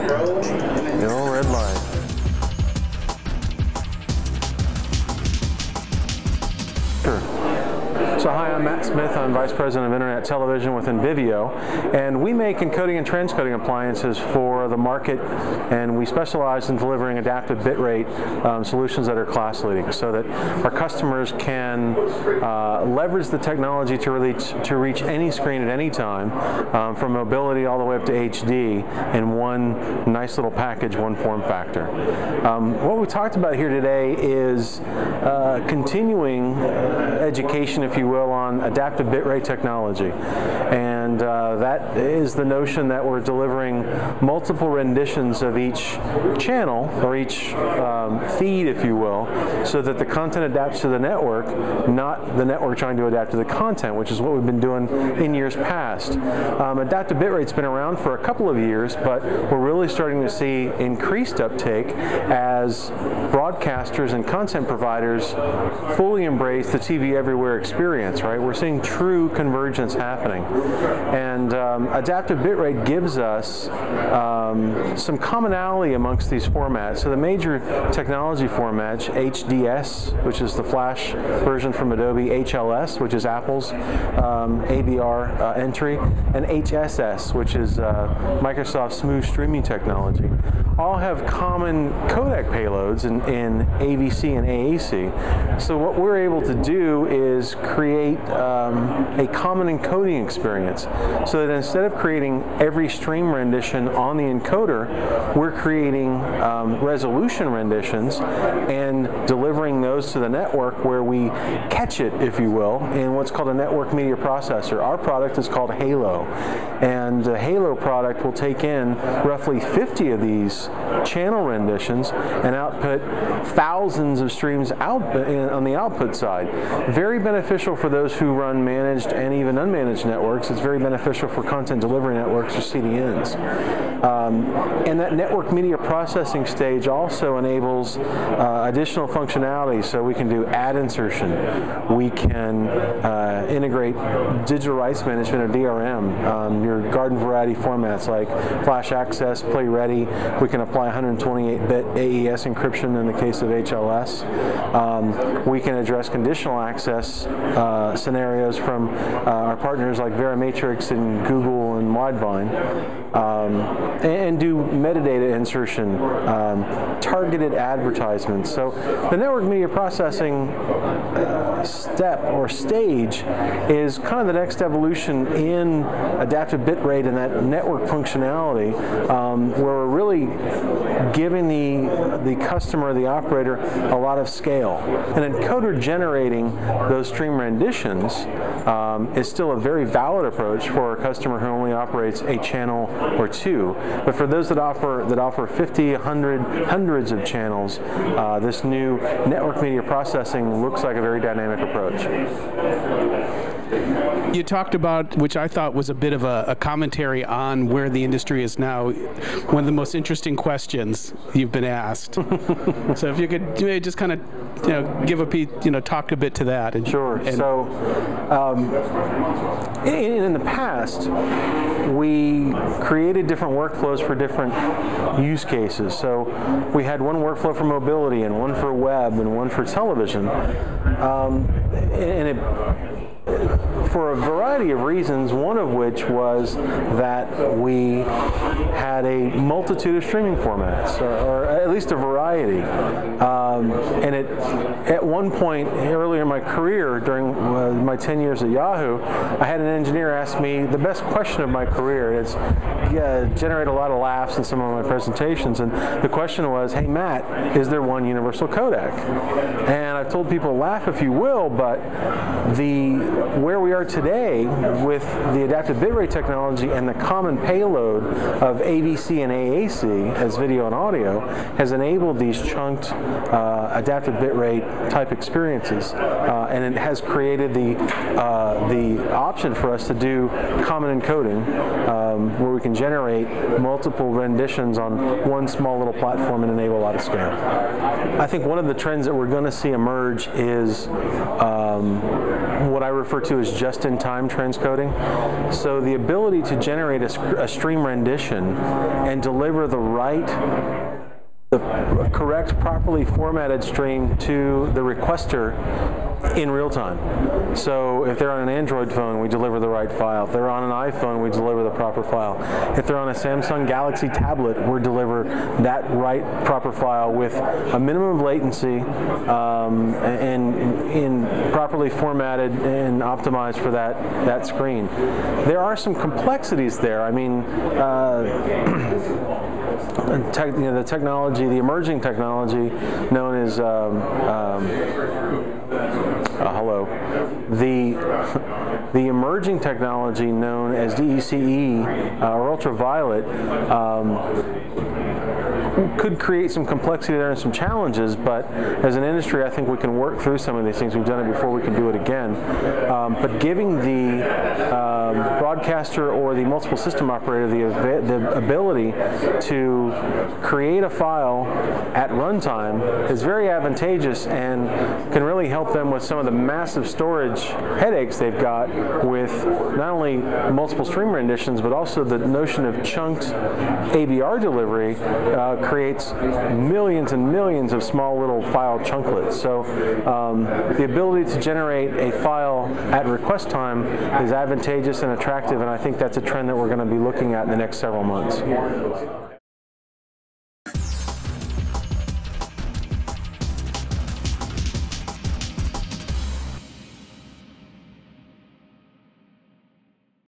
The old red light. So hi, I'm Matt Smith. I'm Vice President of Internet Television with Envivio, and we make encoding and transcoding appliances for the market, and we specialize in delivering adaptive bitrate solutions that are class leading so that our customers can leverage the technology to reach any screen at any time, from mobility all the way up to HD in one nice little package, one form factor. What we talked about here today is continuing education, if you will, on adaptive bitrate technology, and that is the notion that we're delivering multiple renditions of each channel or each feed, if you will, so that the content adapts to the network, not the network trying to adapt to the content, which is what we've been doing in years past. Adaptive bitrate's been around for a couple of years, but we're really starting to see increased uptake as broadcasters and content providers fully embrace the TV everywhere experience. Right? We're seeing true convergence happening, and adaptive bitrate gives us some commonality amongst these formats. So the major technology formats: HDS, which is the flash version from Adobe; HLS, which is Apple's ABR entry; and HSS, which is Microsoft's smooth streaming technology, all have common codec payloads in AVC and AAC. So what we're able to do is create a common encoding experience, so that instead of creating every stream rendition on the encoder, we're creating resolution renditions and delivering those to the network, where we catch it, if you will, in what's called a network media processor. Our product is called Halo, and the Halo product will take in roughly 50 of these channel renditions and output thousands of streams out on the output side. Very beneficial for those who run managed and even unmanaged networks. It's very beneficial for content delivery networks or CDNs. And that network media processing stage also enables additional functionality. So we can do ad insertion. We can integrate digital rights management, or DRM, your garden variety formats like flash access, play ready. We can apply 128-bit AES encryption in the case of HLS. We can address conditional access scenarios from our partners like Verimatrix and Google and Widevine, and do metadata insertion, targeted advertisements. So the network media processing step or stage is kind of the next evolution in adaptive bitrate and that network functionality, where we're really giving the customer, the operator, a lot of scale. An encoder generating those stream renditions is still a very valid approach for a customer who only operates a channel or two. But for those that offer 50, 100, hundreds of channels, this new network media processing looks like a very dynamic approach. You talked about, which I thought was a bit of a commentary on where the industry is now, one of the most interesting questions you've been asked. So if you could just kind of give a piece, talk a bit to that. And, sure. So in the past, we created different workflows for different use cases. So we had one workflow for mobility and one for web and one for television. For a variety of reasons, one of which was that we had a multitude of streaming formats, or at least a variety. And at one point earlier in my career, during my 10 years at Yahoo, I had an engineer ask me the best question of my career. It's generated a lot of laughs in some of my presentations, and the question was, "Hey Matt, is there one universal codec?" And I've told people, laugh if you will, but where we are today with the adaptive bitrate technology and the common payload of AVC and AAC as video and audio has enabled these chunked adaptive bitrate type experiences, and it has created the option for us to do common encoding, where we can generate multiple renditions on one small little platform and enable a lot of scale. I think one of the trends that we're going to see emerge is what I refer to as just-in-time transcoding. So the ability to generate a stream rendition and deliver the correct, properly formatted stream to the requester in real time. So if they're on an Android phone, we deliver the right file. If they're on an iPhone, we deliver the proper file. If they're on a Samsung Galaxy tablet, we deliver that right proper file with a minimum of latency and properly formatted and optimized for that screen. There are some complexities there. I mean, the technology, the emerging technology known as the emerging technology known as DECE or ultraviolet could create some complexity there and some challenges, but as an industry I think we can work through some of these things. We've done it before, we can do it again. But giving the broadcaster or the multiple system operator the ability to create a file at runtime is very advantageous and can really help them with some of the massive storage headaches they've got with not only multiple stream renditions, but also the notion of chunked ABR delivery creates millions and millions of small little file chunklets. So the ability to generate a file at request time is advantageous and attractive, and I think that's a trend that we're going to be looking at in the next several months.